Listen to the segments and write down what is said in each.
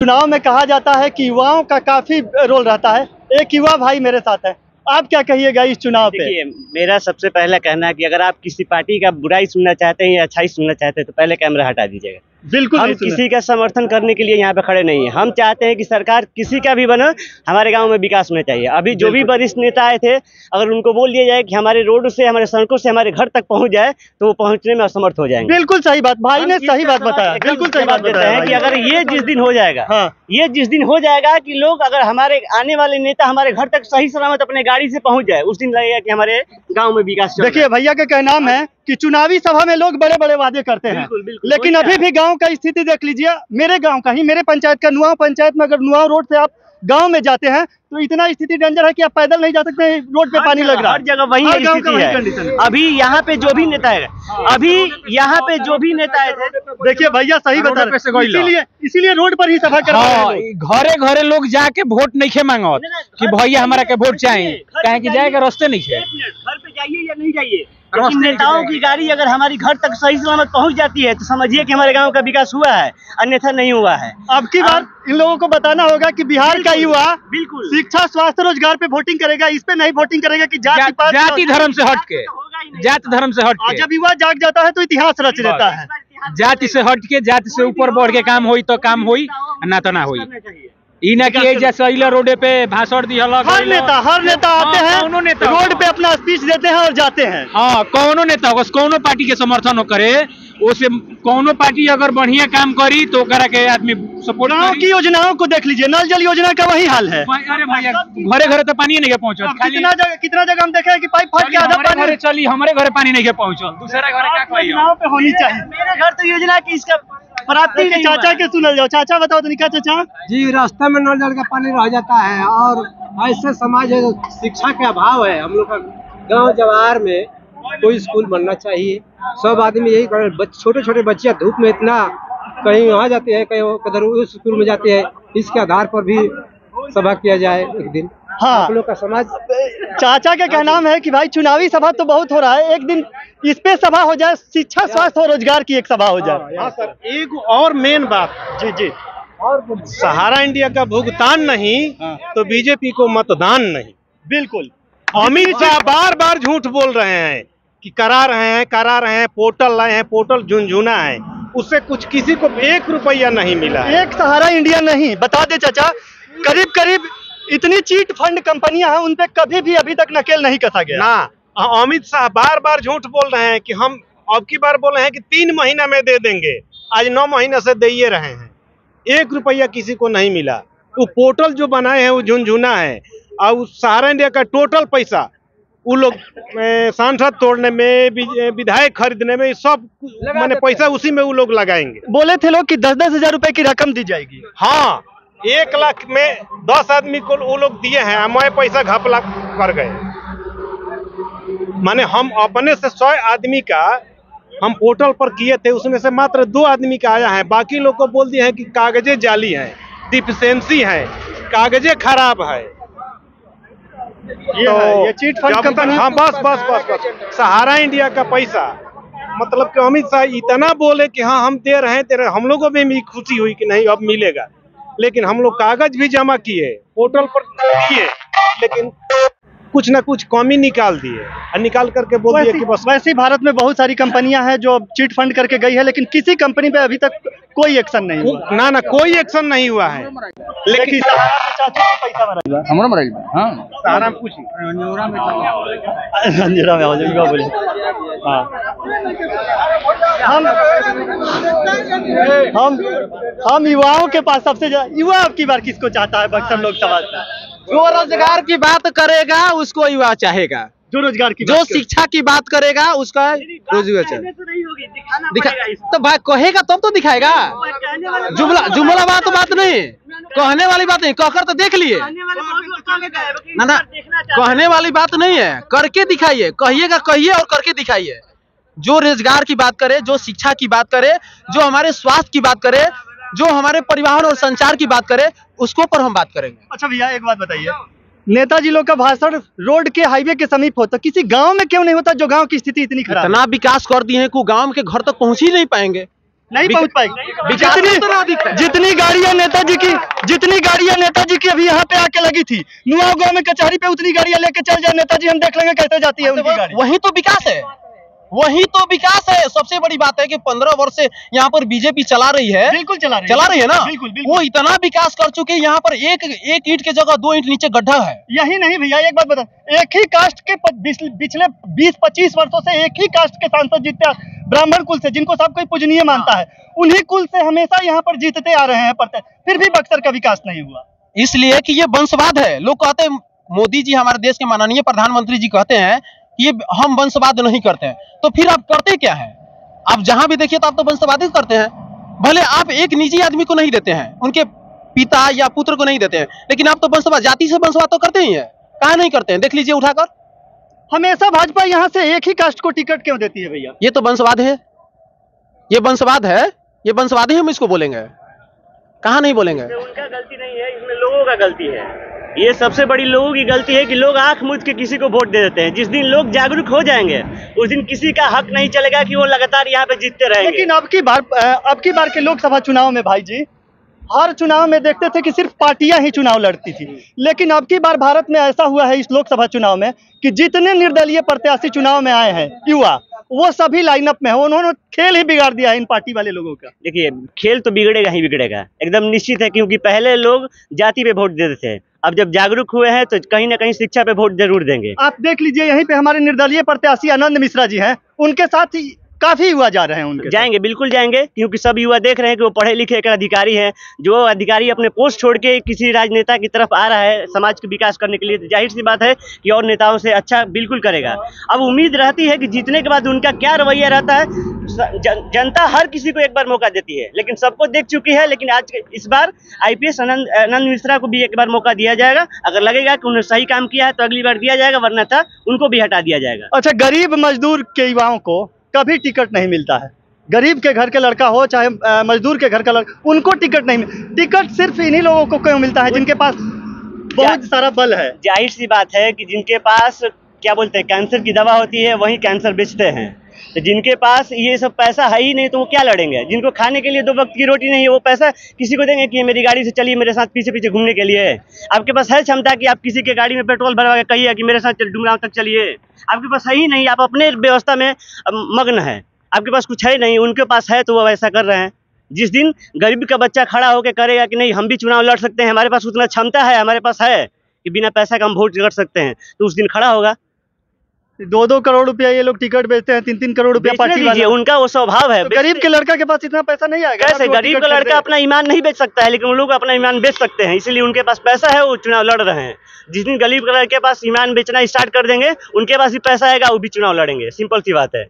चुनाव में कहा जाता है कि युवाओं का काफी रोल रहता है। एक युवा भाई मेरे साथ है, आप क्या कहिएगा इस चुनाव पे? देखिए, मेरा सबसे पहला कहना है कि अगर आप किसी पार्टी का बुराई सुनना चाहते हैं या अच्छाई सुनना चाहते हैं तो पहले कैमरा हटा दीजिएगा। बिल्कुल हम किसी का समर्थन करने के लिए यहाँ पे खड़े नहीं है। हम चाहते हैं कि सरकार किसी का भी बने, हमारे गांव में विकास होना चाहिए। अभी जो भी वरिष्ठ नेता आए थे, अगर उनको बोल दिया जाए कि हमारे रोड से, हमारे सड़कों से हमारे घर तक पहुंच जाए तो वो पहुंचने में असमर्थ हो जाएंगे। बिल्कुल सही बात, भाई ने सही बात बताया, बिल्कुल सही बात देते हैं कि अगर ये जिस दिन हो जाएगा, ये जिस दिन हो जाएगा कि लोग, अगर हमारे आने वाले नेता हमारे घर तक सही सलामत अपने गाड़ी से पहुंच जाए, उस दिन लगेगा कि हमारे गाँव में विकास। देखिए भैया का कहना है कि चुनावी सभा में लोग बड़े बड़े वादे करते हैं, लेकिन अभी भी गांव का स्थिति देख लीजिए। मेरे गांव का ही, मेरे पंचायत का नुआव पंचायत में, अगर नुआव रोड से आप गांव में जाते हैं तो इतना स्थिति डेंजर है कि आप पैदल नहीं जा सकते, रोड पे पानी लग रहा है। हर जगह वही स्थिति है। अभी यहाँ पे जो भी नेता है, देखिए भैया सही बता रहे हैं, इसीलिए रोड पर ही सभा कर रहे हैं। घरे घरे लोग जाके वोट नहीं मांगो कि भैया हमारा के वोट चाहिए, कहे कि जाएगा रास्ते नहीं है। घर पे जाइए या नहीं जाइए, लेकिन नेताओं की गाड़ी अगर हमारी घर तक सही सलामत पहुंच जाती है तो समझिए कि हमारे गांव का विकास हुआ है, अन्यथा नहीं हुआ है। अब की बार इन लोगों को बताना होगा कि बिहार का युवा बिल्कुल शिक्षा, स्वास्थ्य, रोजगार पे वोटिंग करेगा, इस पे नहीं वोटिंग करेगा कि जाति धर्म से हट के, जाति धर्म से हट के। जब युवा जाग जाता है तो इतिहास रच देता है। जाति से हट के, जाति से ऊपर बढ़ के काम होई तो काम होई, ना तो ना होई। इना कि जैसे रोडे पे भाषण दी, हर नेता आते हैं, रोड पे अपना स्पीच देते हैं और जाते हैं। हाँ, कौनो नेता कौनो पार्टी के समर्थन करे, उसे कौनो पार्टी अगर बढ़िया काम करी तो करा के आदमी सपोर्ट। गाँव की योजनाओं को देख लीजिए, नल जल योजना का वही हाल है। अरे भैया, घरे घरे तो पानी नहीं पहुँचल। कितना जगह हम देखे कि पाइप फट के आधा पानी चली, हमारे घरे पानी नहीं पहुँचल, दूसरे घरे क्या पे होनी चाहिए। मेरे घर तो योजना की इसका प्राप्ति नहीं। चाचा के सुनल जाओ, चाचा बताओ तो निका चाचा जी। रास्ते में नल जल का पानी रह जाता है और ऐसे समाज है, शिक्षा के अभाव है। हम लोग का गांव जवार में कोई स्कूल बनना चाहिए। सब आदमी यही कर, छोटे छोटे बच्चे धूप में इतना कहीं वहाँ जाते हैं, कहीं कदर उस स्कूल में जाते हैं। इसके आधार पर भी सभा किया जाए एक दिन। हाँ, हम लोग का समाज। चाचा का कहना है कि भाई चुनावी सभा तो बहुत हो रहा है, एक दिन इस पे सभा हो जाए, शिक्षा, स्वास्थ्य और रोजगार की एक सभा हो जाए। हाँ सर, एक और मेन बात जी, और सहारा इंडिया का भुगतान नहीं तो बीजेपी को मतदान नहीं। बिल्कुल, अमित शाह बार बार झूठ बोल रहे हैं कि करा रहे हैं, पोर्टल लाए हैं, पोर्टल झुनझुना है, उससे कुछ किसी को 1 रुपया नहीं मिला है। एक सहारा इंडिया नहीं, बता दे चाचा, करीब इतनी चीट फंड कंपनियां हैं, उन पे कभी भी अभी तक नकेल नहीं कसा गया ना। अमित शाह बार बार झूठ बोल रहे हैं कि हम अब की बार बोल रहे हैं कि 3 महीना में दे देंगे, आज 9 महीना से दे ही रहे हैं, 1 रुपया किसी को नहीं मिला। वो पोर्टल जो बनाए हैं वो झुनझुना है, और सहारा इंडिया का टोटल पैसा वो लोग सांसद तोड़ने में, विधायक खरीदने में, सब माने पैसा उसी में वो लोग लगाएंगे। बोले थे लोग कि 10-10 हजार रुपए की रकम दी जाएगी। हाँ, 1 लाख में 10 आदमी को वो लोग दिए हैं, हमारे पैसा घपला कर गए। माने हम अपने से 100 आदमी का हम पोर्टल पर किए थे, उसमें से मात्र 2 आदमी का आया है। बाकी लोग को बोल दिए हैं कि कागजे जाली हैं, डिफिशिएंसी है, कागजे खराब है। ये चीट फंड कंपनी। हाँ, बस सहारा इंडिया का पैसा, मतलब कि अमित शाह इतना बोले कि हाँ हम दे रहे हैं, हम लोगों में भी खुशी हुई कि नहीं अब मिलेगा, लेकिन हम लोग कागज भी जमा किए, पोर्टल पर किए, लेकिन कुछ ना कुछ कमी निकाल दिए और निकाल करके बोल दिए कि बस। वैसे भारत में बहुत सारी कंपनियां हैं जो चीट फंड करके गई है, लेकिन किसी कंपनी पे अभी तक कोई एक्शन नहीं हुआ। ना कोई एक्शन नहीं हुआ है। लेकिन हमारा मरेगा। हाँ, सहारा में पूछिए, रंजोरा में हो जाएगा बोले। हम युवाओं के पास सबसे ज्यादा युवा अब की बार किसको चाहता है बक्सर लोकसभा से? जो रोजगार की बात करेगा उसको युवा चाहेगा, जो रोजगार की, जो शिक्षा की बात करेगा उसका रोजगार चाहेगा। दिखा तो भाई कहेगा तब तो दिखाएगा। जुमला बात नहीं, कहने वाली बात नहीं, कहकर तो देख लिए ना, कहने वाली बात नहीं है, करके दिखाइए। कहिएगा कहिए और करके दिखाइए। जो रोजगार की बात करे, जो शिक्षा की बात करे, जो हमारे स्वास्थ्य की बात करे, जो हमारे परिवहन और संचार की बात करे, उसको पर हम बात करेंगे। अच्छा भैया एक बात बताइए, नेताजी लोग का भाषण रोड के, हाईवे के समीप होता, किसी गांव में क्यों नहीं होता जो गांव की स्थिति इतनी खराब? इतना विकास कर दिए हैं कि गांव के घर तक पहुंच ही नहीं पाएंगे। नहीं पहुंच पाएगी। जितनी गाड़ियां नेताजी की अभी यहाँ पे आके लगी थी नुआव गांव में कचहरी पे, उतनी गाड़ियां लेके चल जाए नेताजी, हम देख लेंगे कैसे जाती है उनकी गाड़ी। वही तो विकास है, वही तो विकास है। सबसे बड़ी बात है कि 15 वर्ष से यहाँ पर बीजेपी चला रही है। बिल्कुल चला रही है ना। बिल्कुल। वो इतना विकास कर चुके हैं, यहाँ पर एक ईंट के जगह 2 ईंट नीचे गड्ढा है। यही नहीं भैया, एक बात बता, एक ही कास्ट के पिछले 20-25 वर्षों से एक ही कास्ट के सांसद जीतते हैं, ब्राह्मण कुल से, जिनको सब कोई पूजनीय मानता है, उन्हीं कुल से हमेशा यहाँ पर जीतते आ रहे हैं, फिर भी बक्सर का विकास नहीं हुआ। इसलिए कि ये वंशवाद है। लोग कहते हैं, मोदी जी हमारे देश के माननीय प्रधानमंत्री जी कहते हैं ये हम वंशवाद नहीं करते हैं, तो फिर आप करते क्या है? आप जहां भी देखिए तो आप तो वंशवाद ही करते हैं। भले आप एक निजी आदमी को नहीं देते हैं, उनके पिता या पुत्र को नहीं देते हैं, लेकिन आप तो वंशवाद, जाति से वंशवाद तो करते ही हैं। कहा नहीं करते हैं? देख लीजिए उठाकर। हमेशा भाजपा यहाँ से एक ही कास्ट को टिकट क्यों देती है भैया? ये तो वंशवाद है, ये वंशवाद है, ये वंशवाद ही हम इसको बोलेंगे। कहाँ नहीं बोलेंगे? उनका गलती नहीं है, इसमें लोगों का गलती है। ये सबसे बड़ी लोगों की गलती है कि लोग आंख मूंद के किसी को वोट दे देते हैं। जिस दिन लोग जागरूक हो जाएंगे उस दिन किसी का हक नहीं चलेगा कि वो लगातार यहाँ पे जीतते रहेंगे। लेकिन अब की बार के लोकसभा चुनाव में भाई जी, हर चुनाव में देखते थे कि सिर्फ पार्टियां ही चुनाव लड़ती थी, लेकिन अब की बार भारत में ऐसा हुआ है इस लोकसभा चुनाव में कि जितने निर्दलीय प्रत्याशी चुनाव में आए हैं युवा, वो सभी लाइनअप में है। उन्होंने खेल ही बिगाड़ दिया है इन पार्टी वाले लोगों का। देखिए, खेल तो बिगड़ेगा ही बिगड़ेगा, एकदम निश्चित है, क्योंकि पहले लोग जाति पे वोट देते थे, अब जब जागरूक हुए हैं तो कहीं ना कहीं शिक्षा पे वोट जरूर देंगे। आप देख लीजिए, यहीं पे हमारे निर्दलीय प्रत्याशी आनंद मिश्रा जी हैं, उनके साथ ही काफी युवा जा रहे हैं। उनके जाएंगे, बिल्कुल जाएंगे, क्योंकि सब युवा देख रहे हैं कि वो पढ़े लिखे एक अधिकारी है। जो अधिकारी अपने पोस्ट छोड़ के किसी राजनेता की तरफ आ रहा है समाज के विकास करने के लिए, तो जाहिर सी बात है कि और नेताओं से अच्छा बिल्कुल करेगा। अब उम्मीद रहती है कि जीतने के बाद उनका क्या रवैया रहता है। जनता हर किसी को एक बार मौका देती है, लेकिन सबको देख चुकी है। लेकिन आज इस बार IPS आनंद मिश्रा को भी एक बार मौका दिया जाएगा। अगर लगेगा कि उन्होंने सही काम किया है तो अगली बार दिया जाएगा, वरना था उनको भी हटा दिया जाएगा। अच्छा, गरीब मजदूर के युवाओं को कभी टिकट नहीं मिलता है। गरीब के घर के लड़का हो चाहे मजदूर के घर का लड़का, उनको टिकट नहीं टिकट सिर्फ इन्हीं लोगों को क्यों मिलता है जिनके पास बहुत सारा बल है। जाहिर सी बात है कि जिनके पास क्या बोलते हैं कैंसर की दवा होती है वही कैंसर बेचते हैं। तो जिनके पास ये सब पैसा है ही नहीं तो वो क्या लड़ेंगे? जिनको खाने के लिए 2 वक्त की रोटी नहीं है, वो पैसा किसी को देंगे कि मेरी गाड़ी से चलिए मेरे साथ पीछे पीछे घूमने के लिए? आपके पास है क्षमता कि आप किसी के गाड़ी में पेट्रोल भरवा के कहिए कि मेरे साथ डुमरांव तक चलिए? आपके पास है ही नहीं, आप अपने व्यवस्था में मग्न है, आपके पास कुछ है नहीं, उनके पास है तो वो ऐसा कर रहे हैं। जिस दिन गरीब का बच्चा खड़ा होकर करेगा कि नहीं हम भी चुनाव लड़ सकते हैं, हमारे पास उतना क्षमता है, हमारे पास है कि बिना पैसा का हम वोट लड़ सकते हैं, तो उस दिन खड़ा होगा। 2-2 करोड़ रुपया ये लोग टिकट बेचते हैं, 3-3 करोड़ रुपया पार्टी वाले, उनका वो स्वभाव है। तो गरीब के लड़का के पास इतना पैसा नहीं आएगा। कैसे? गरीब का लड़का अपना ईमान नहीं बेच सकता है, लेकिन वो लोग अपना ईमान बेच सकते हैं, इसलिए उनके पास पैसा है, वो चुनाव लड़ रहे हैं। जिस दिन गरीब के लड़के पास ईमान बेचना स्टार्ट कर देंगे, उनके पास भी पैसा आएगा, वो भी चुनाव लड़ेंगे। सिंपल सी बात है।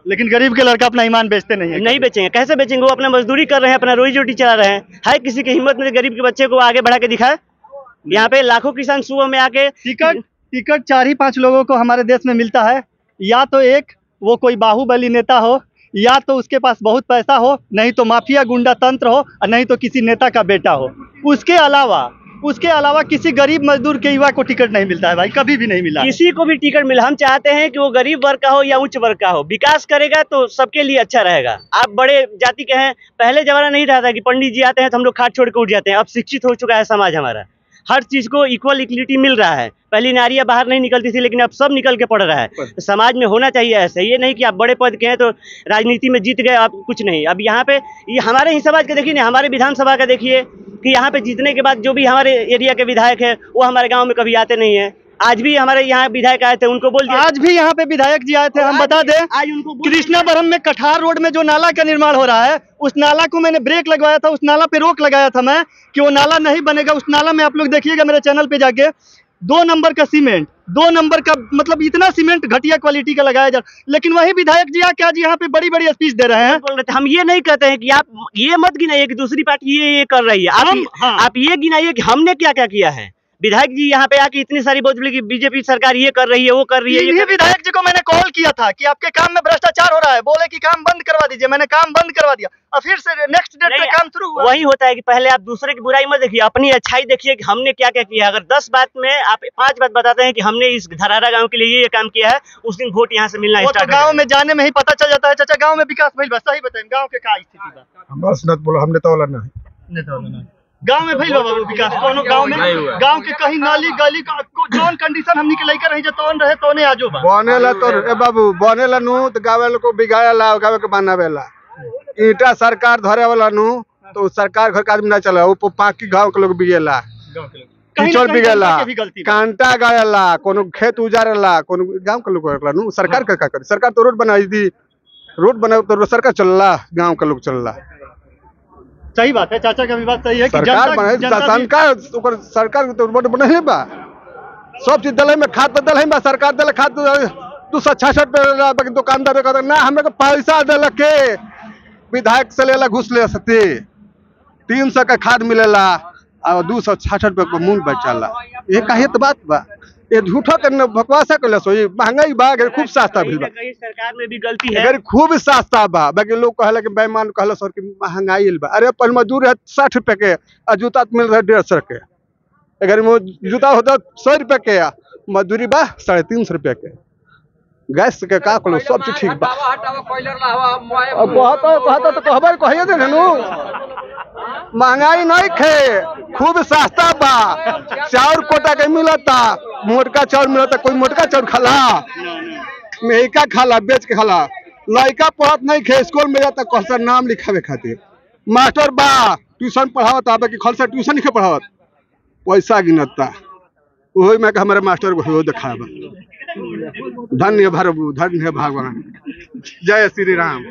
लेकिन गरीब के लड़का अपना ईमान बेचते नहीं है। नहीं बेचेंगे, कैसे बेचेंगे? वो अपना मजदूरी कर रहे हैं, अपना रोजी रोटी चला रहे हैं। है किसी की हिम्मत में गरीब के बच्चे को आगे बढ़ा के दिखाए? यहाँ पे लाखों किसान सुबह में आके टिकट 4-5 लोगों को हमारे देश में मिलता है। या तो एक वो कोई बाहुबली नेता हो, या तो उसके पास बहुत पैसा हो, नहीं तो माफिया गुंडा तंत्र हो, और नहीं तो किसी नेता का बेटा हो। उसके अलावा किसी गरीब मजदूर के युवा को टिकट नहीं मिलता है भाई, कभी भी नहीं मिला। किसी को भी टिकट मिला, हम चाहते हैं कि वो गरीब वर्ग का हो या उच्च वर्ग का हो, विकास करेगा तो सबके लिए अच्छा रहेगा। आप बड़े जाति के हैं, पहले जमाना नहीं रहा था कि पंडित जी आते हैं तो हम लोग खाट छोड़ के उठ जाते हैं। अब शिक्षित हो चुका है समाज हमारा, हर चीज को इक्वल इक्वलिटी मिल रहा है। पहली नारियां बाहर नहीं निकलती थी, लेकिन अब सब निकल के पड़ रहा है। तो समाज में होना चाहिए ऐसे, ये नहीं कि आप बड़े पद के हैं तो राजनीति में जीत गए, आप कुछ नहीं। अब यहाँ पे ये हमारे ही समाज का देखिए ना, हमारे विधानसभा का देखिए कि यहाँ पे जीतने के बाद जो भी हमारे एरिया के विधायक है वो हमारे गाँव में कभी आते नहीं है। आज भी हमारे यहाँ विधायक आए थे, उनको बोल दिया। आज भी यहाँ पे विधायक जी आए थे, हम बता दें, आज उनको कृष्णापुरम में कठार रोड में जो नाला का निर्माण हो रहा है, उस नाला को मैंने ब्रेक लगवाया था, उस नाला पे रोक लगाया था मैं कि वो नाला नहीं बनेगा। उस नाला में आप लोग देखिएगा मेरे चैनल पे जाके, 2 नंबर का सीमेंट, 2 नंबर का मतलब इतना सीमेंट घटिया क्वालिटी का लगाया जा, लेकिन वही विधायक जी आके आज यहाँ पे बड़ी बड़ी स्पीच दे रहे हैं। हम ये नहीं कहते हैं कि आप ये मत गिनाइए कि दूसरी पार्टी ये कर रही है, आप ये गिनाइए कि हमने क्या क्या किया है। विधायक जी यहाँ पे आके इतनी सारी बोल कि बीजेपी सरकार ये कर रही है, वो कर रही है। ये विधायक जी को मैंने कॉल किया था कि आपके काम में भ्रष्टाचार हो रहा है, बोले कि काम बंद करवा दीजिए, मैंने काम बंद करवा दिया और फिर से नेक्स्ट डेट पे काम शुरू हुआ। वही होता है कि पहले आप दूसरे की बुराई मत देखिए, अपनी अच्छाई देखिए कि हमने क्या क्या किया। अगर 10 बात में आप 5 बात बताते हैं कि हमने इस धरारा गाँव के लिए ये काम किया है, उस दिन वोट यहाँ से मिलना स्टार्ट। गाँव में जाने में ही पता चल जाता है। चाचा गाँव में विकास भइल बा, सही बताएं गाँव के क्या स्थिति बा? बस नत बोलो, हमने तो वाला नहीं गांव में भइल बा विकास कोनो गांव में? गांव के कहीं नाली गली का जोन कंडीशन हमनी के लेकर रही जो तोन रहे तोने आजो बा बनेला तो ए बाबू बनेला नु तो गावे को बिगाड़ेला, गावे के बनावेला। ईटा सरकार धरे वाला नु तो सरकार घर का आदमी ना चला, वो पाकी गांव के लोग बिगेला, कीचड़ बिगेला, कांटा गाड़ेला, कोनो खेत उजारेला, कोनो गांव के लोग करला नु। सरकार का करे? सरकार तो रोड बनाई दी, रोड बनाओ तो सरकार चलला, गांव के लोग चलला। सही बात है, चाचा का भी बात सही है कि सरकार तो रोड बने बा, सब चीज दल में खाद दल है बा, सरकार दल खाद 266 पे दुकानदार कहता ना हमें पैसा दल के विधायक से लेला घुस ले सकते, 300 का खाद मिलेला और 266 रुपये को मूंग बचाला। ये काहे तो बात बा, ये झूठा करने बकवासा कर सोई। महंगाई बा खूब सस्ता भी बा, सरकार में भी गलती है, खूब सस्ता बा। बाकी लोग कहला कि बेईमान कहला सर कि महंगाई बा। अरे पर मजदूर है 60 रुपए के और जूता मिल रहा है 150 के। अगर जूता होता 100 रुपए के, मजदूरी बा 350 रुपए के। गैस के का कलो सब चीज ठीक बा। कहता तो कहबर कहिए दे नु महंगाई नहीं खे, खूब सस्ता बा। चाउर कोटा के मिलता, मोटका चाउर मिलता, कोई मोटका चाउर खाला, मेहिका खाला, बेच के खाला। लड़का पढ़त नहीं खे, स्कूल में जाता खलसा नाम लिखावे खातिर, मास्टर बा ट्यूशन पढ़ावता, बाकी खलसा ट्यूशन नहीं पढ़ावत, पैसा गिनता। वही में हमारे मास्टर को दिखा बा। धन्य भगवान, जय श्री राम।